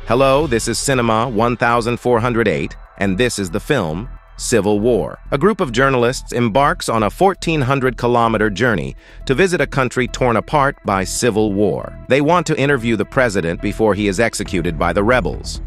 Hello, this is Cinema 1408, and this is the film Civil War. A group of journalists embarks on a 1,400-kilometer journey to visit a country torn apart by civil war. They want to interview the president before he is executed by the rebels.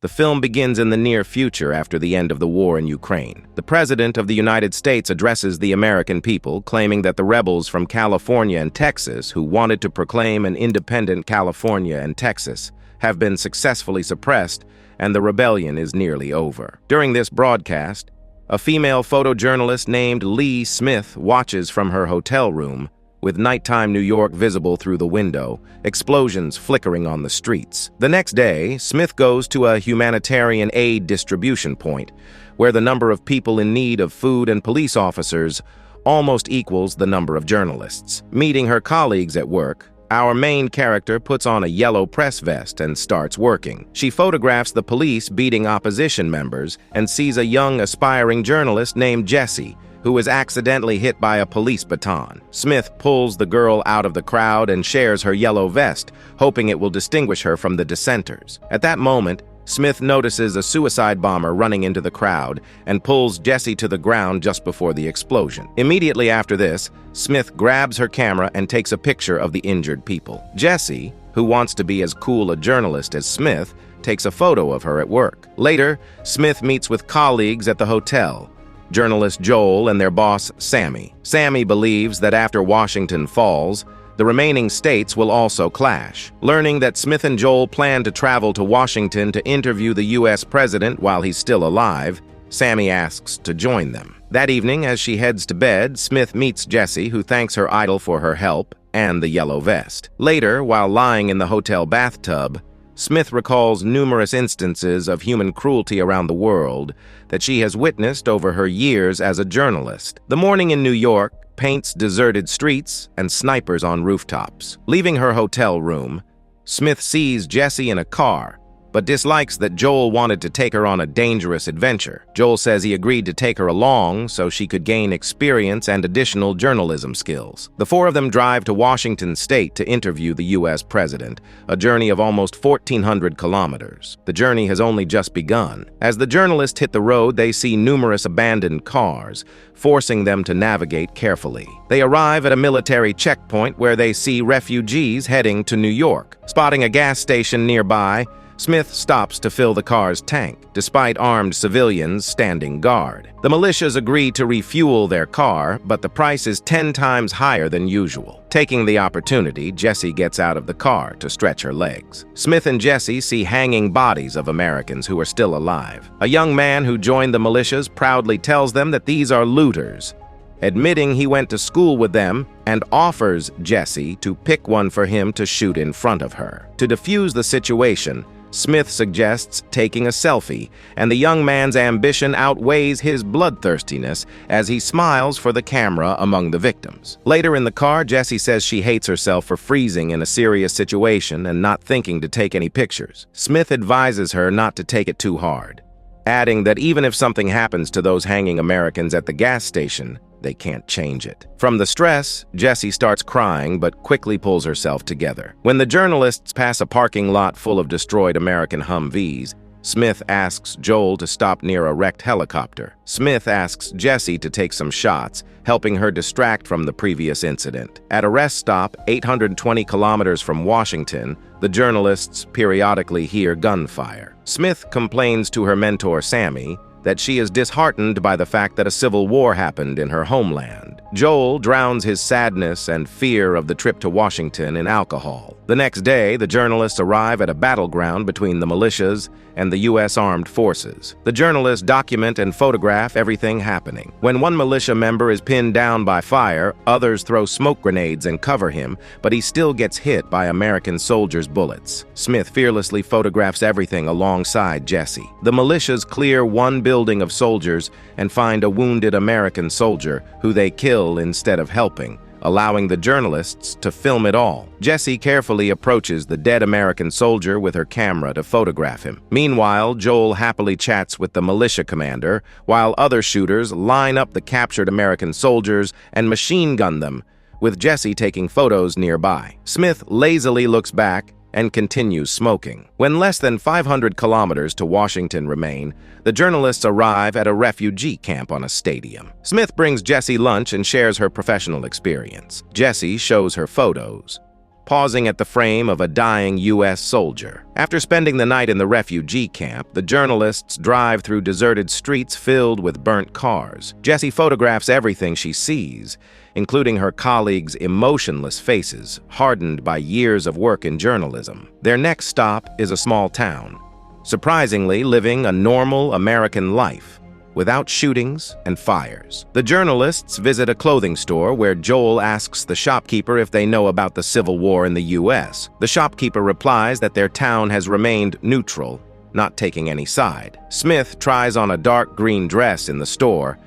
The film begins in the near future after the end of the war in Ukraine. The President of the United States addresses the American people, claiming that the rebels from California and Texas, who wanted to proclaim an independent California and Texas, have been successfully suppressed, and the rebellion is nearly over. During this broadcast, a female photojournalist named Lee Smith watches from her hotel room, with nighttime New York visible through the window, explosions flickering on the streets. The next day, Smith goes to a humanitarian aid distribution point, where the number of people in need of food and police officers almost equals the number of journalists. Meeting her colleagues at work, our main character puts on a yellow press vest and starts working. She photographs the police beating opposition members and sees a young, aspiring journalist named Jesse, who is accidentally hit by a police baton. Smith pulls the girl out of the crowd and shares her yellow vest, hoping it will distinguish her from the dissenters. At that moment, Smith notices a suicide bomber running into the crowd and pulls Jesse to the ground just before the explosion. Immediately after this, Smith grabs her camera and takes a picture of the injured people. Jesse, who wants to be as cool a journalist as Smith, takes a photo of her at work. Later, Smith meets with colleagues at the hotel, journalist Joel and their boss, Sammy. Sammy believes that after Washington falls, the remaining states will also clash. Learning that Smith and Joel plan to travel to Washington to interview the U.S. president while he's still alive, Sammy asks to join them. That evening, as she heads to bed, Smith meets Jesse, who thanks her idol for her help and the yellow vest. Later, while lying in the hotel bathtub, Smith recalls numerous instances of human cruelty around the world that she has witnessed over her years as a journalist. The morning in New York paints deserted streets and snipers on rooftops. Leaving her hotel room, Smith sees Jesse in a car, but dislikes that Joel wanted to take her on a dangerous adventure. Joel says he agreed to take her along so she could gain experience and additional journalism skills. The four of them drive to Washington State to interview the U.S. president, a journey of almost 1,400 kilometers. The journey has only just begun. As the journalists hit the road, they see numerous abandoned cars, forcing them to navigate carefully. They arrive at a military checkpoint where they see refugees heading to New York. Spotting a gas station nearby, Smith stops to fill the car's tank, despite armed civilians standing guard. The militias agree to refuel their car, but the price is 10 times higher than usual. Taking the opportunity, Jesse gets out of the car to stretch her legs. Smith and Jesse see hanging bodies of Americans who are still alive. A young man who joined the militias proudly tells them that these are looters, admitting he went to school with them, and offers Jesse to pick one for him to shoot in front of her. To defuse the situation, Smith suggests taking a selfie, and the young man's ambition outweighs his bloodthirstiness as he smiles for the camera among the victims. Later in the car, Jesse says she hates herself for freezing in a serious situation and not thinking to take any pictures. Smith advises her not to take it too hard, adding that even if something happens to those hanging Americans at the gas station, they can't change it. From the stress, Jesse starts crying but quickly pulls herself together. When the journalists pass a parking lot full of destroyed American Humvees, Smith asks Joel to stop near a wrecked helicopter. Smith asks Jesse to take some shots, helping her distract from the previous incident. At a rest stop 820 kilometers from Washington, the journalists periodically hear gunfire. Smith complains to her mentor Sammy that she is disheartened by the fact that a civil war happened in her homeland. Joel drowns his sadness and fear of the trip to Washington in alcohol. The next day, the journalists arrive at a battleground between the militias and the U.S. Armed Forces. The journalists document and photograph everything happening. When one militia member is pinned down by fire, others throw smoke grenades and cover him, but he still gets hit by American soldiers' bullets. Smith fearlessly photographs everything alongside Jesse. The militias clear one building of soldiers and find a wounded American soldier who they kill instead of helping, allowing the journalists to film it all. Jesse carefully approaches the dead American soldier with her camera to photograph him. Meanwhile, Joel happily chats with the militia commander, while other shooters line up the captured American soldiers and machine gun them with Jesse taking photos nearby. Smith lazily looks back and continues smoking. When less than 500 kilometers to Washington remain, the journalists arrive at a refugee camp on a stadium. Smith brings Jesse lunch and shares her professional experience. Jesse shows her photos, pausing at the frame of a dying U.S. soldier. After spending the night in the refugee camp, the journalists drive through deserted streets filled with burnt cars. Jesse photographs everything she sees, including her colleagues' emotionless faces, hardened by years of work in journalism. Their next stop is a small town, surprisingly living a normal American life, without shootings and fires. The journalists visit a clothing store where Joel asks the shopkeeper if they know about the Civil War in the U.S. The shopkeeper replies that their town has remained neutral, not taking any side. Smith tries on a dark green dress in the store,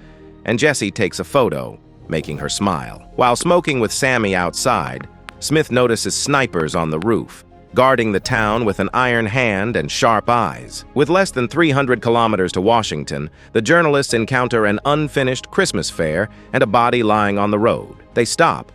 and Jesse takes a photo, making her smile. While smoking with Sammy outside, Smith notices snipers on the roof, guarding the town with an iron hand and sharp eyes. With less than 300 kilometers to Washington, the journalists encounter an unfinished Christmas fair and a body lying on the road. They stop,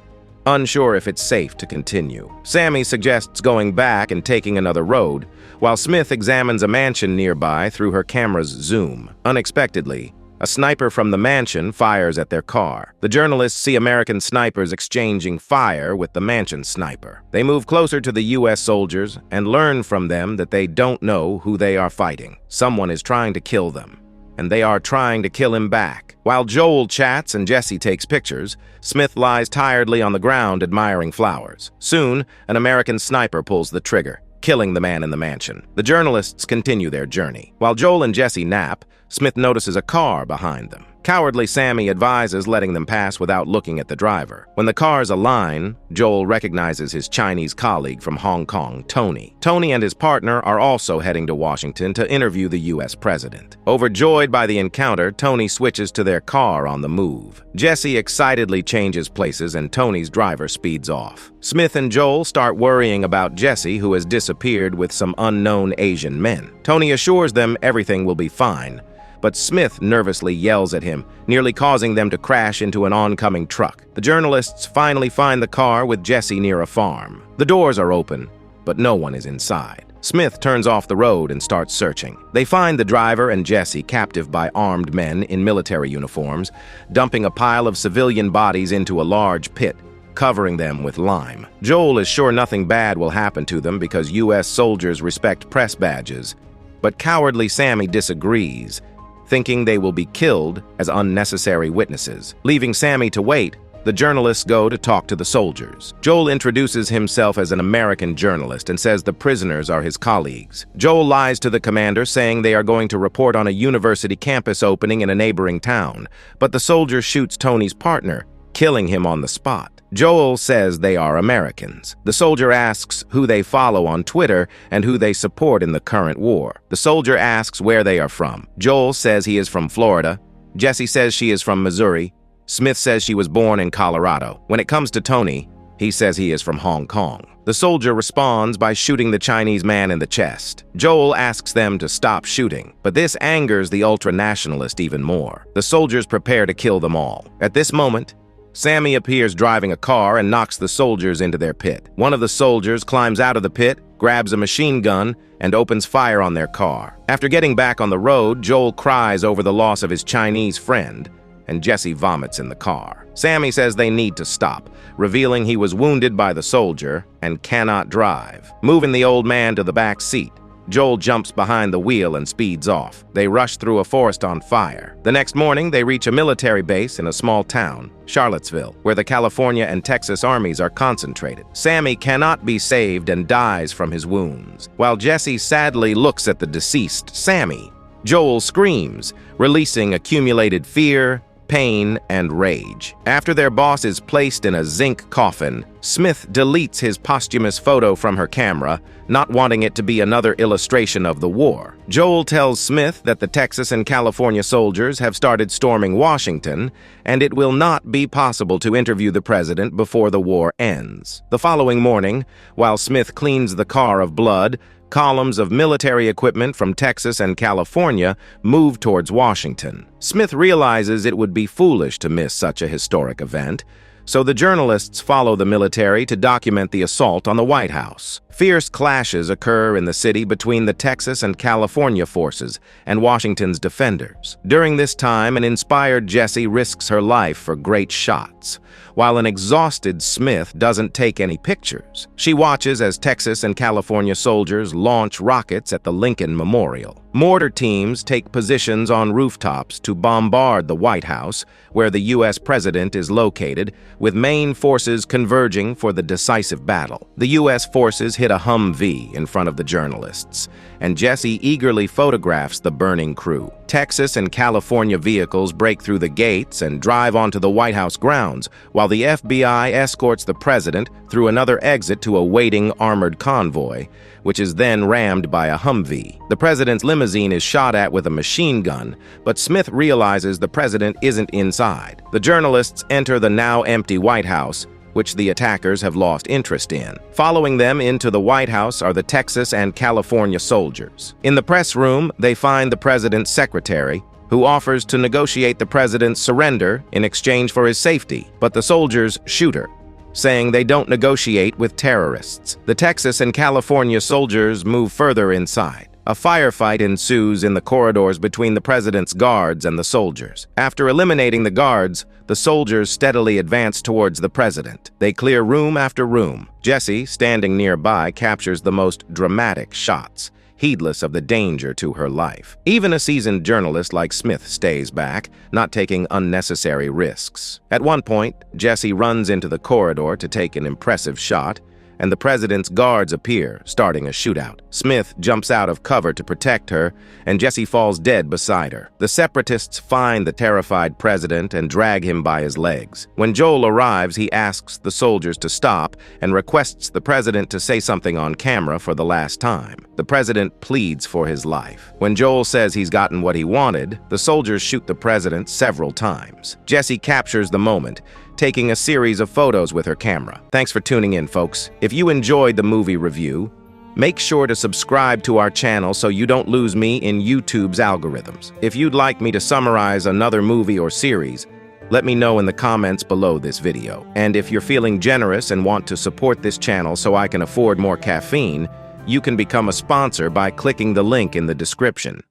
unsure if it's safe to continue. Sammy suggests going back and taking another road, while Smith examines a mansion nearby through her camera's zoom. Unexpectedly, a sniper from the mansion fires at their car. The journalists see American snipers exchanging fire with the mansion sniper. They move closer to the U.S. soldiers and learn from them that they don't know who they are fighting. Someone is trying to kill them, and they are trying to kill him back. While Joel chats and Jesse takes pictures, Smith lies tiredly on the ground admiring flowers. Soon, an American sniper pulls the trigger, killing the man in the mansion. The journalists continue their journey. While Joel and Jesse nap, Smith notices a car behind them. Cowardly Sammy advises letting them pass without looking at the driver. When the cars align, Joel recognizes his Chinese colleague from Hong Kong, Tony. Tony and his partner are also heading to Washington to interview the U.S. president. Overjoyed by the encounter, Tony switches to their car on the move. Jesse excitedly changes places and Tony's driver speeds off. Smith and Joel start worrying about Jesse, who has disappeared with some unknown Asian men. Tony assures them everything will be fine, but Smith nervously yells at him, nearly causing them to crash into an oncoming truck. The journalists finally find the car with Jesse near a farm. The doors are open, but no one is inside. Smith turns off the road and starts searching. They find the driver and Jesse captive by armed men in military uniforms, dumping a pile of civilian bodies into a large pit, covering them with lime. Joel is sure nothing bad will happen to them because U.S. soldiers respect press badges, but cowardly Sammy disagrees, thinking they will be killed as unnecessary witnesses. Leaving Sammy to wait, the journalists go to talk to the soldiers. Joel introduces himself as an American journalist and says the prisoners are his colleagues. Joel lies to the commander, saying they are going to report on a university campus opening in a neighboring town, but the soldier shoots Tony's partner, killing him on the spot. Joel says they are Americans. The soldier asks who they follow on Twitter and who they support in the current war. The soldier asks where they are from. Joel says he is from Florida. Jesse says she is from Missouri. Smith says she was born in Colorado. When it comes to Tony, he says he is from Hong Kong. The soldier responds by shooting the Chinese man in the chest. Joel asks them to stop shooting, but this angers the ultra-nationalist even more. The soldiers prepare to kill them all. At this moment, Sammy appears driving a car and knocks the soldiers into their pit. One of the soldiers climbs out of the pit, grabs a machine gun, and opens fire on their car. After getting back on the road, Joel cries over the loss of his Chinese friend, and Jesse vomits in the car. Sammy says they need to stop, revealing he was wounded by the soldier and cannot drive. Moving the old man to the back seat, Joel jumps behind the wheel and speeds off. They rush through a forest on fire. The next morning, they reach a military base in a small town, Charlottesville, where the California and Texas armies are concentrated. Sammy cannot be saved and dies from his wounds. While Jesse sadly looks at the deceased Sammy, Joel screams, releasing accumulated fear, pain, and rage. After their boss is placed in a zinc coffin, Smith deletes his posthumous photo from her camera, not wanting it to be another illustration of the war. Joel tells Smith that the Texas and California soldiers have started storming Washington, and it will not be possible to interview the president before the war ends. The following morning, while Smith cleans the car of blood, columns of military equipment from Texas and California move towards Washington. Smith realizes it would be foolish to miss such a historic event, So the journalists follow the military to document the assault on the White House. Fierce clashes occur in the city between the Texas and California forces and Washington's defenders. During this time, an inspired Jesse risks her life for great shots, while an exhausted Smith doesn't take any pictures. She watches as Texas and California soldiers launch rockets at the Lincoln Memorial. Mortar teams take positions on rooftops to bombard the White House, where the U.S. president is located, with main forces converging for the decisive battle. The U.S. forces hit a Humvee in front of the journalists, and Jesse eagerly photographs the burning crew. Texas and California vehicles break through the gates and drive onto the White House grounds, while the FBI escorts the president through another exit to a waiting armored convoy, which is then rammed by a Humvee. The president's limousine is shot at with a machine gun, but Smith realizes the president isn't inside. The journalists enter the now empty White House, which the attackers have lost interest in. Following them into the White House are the Texas and California soldiers. In the press room, they find the president's secretary, who offers to negotiate the president's surrender in exchange for his safety, but the soldiers shoot her, saying they don't negotiate with terrorists. The Texas and California soldiers move further inside. A firefight ensues in the corridors between the president's guards and the soldiers. After eliminating the guards, the soldiers steadily advance towards the president. They clear room after room. Jesse, standing nearby, captures the most dramatic shots, heedless of the danger to her life. Even a seasoned journalist like Smith stays back, not taking unnecessary risks. At one point, Jesse runs into the corridor to take an impressive shot, and the president's guards appear, starting a shootout. Smith jumps out of cover to protect her, and Jesse falls dead beside her. The separatists find the terrified president and drag him by his legs. When Joel arrives, he asks the soldiers to stop and requests the president to say something on camera for the last time. The president pleads for his life. When Joel says he's gotten what he wanted, the soldiers shoot the president several times. Jesse captures the moment, taking a series of photos with her camera. Thanks for tuning in, folks. If you enjoyed the movie review, make sure to subscribe to our channel so you don't lose me in YouTube's algorithms. If you'd like me to summarize another movie or series, let me know in the comments below this video. And if you're feeling generous and want to support this channel so I can afford more caffeine, you can become a sponsor by clicking the link in the description.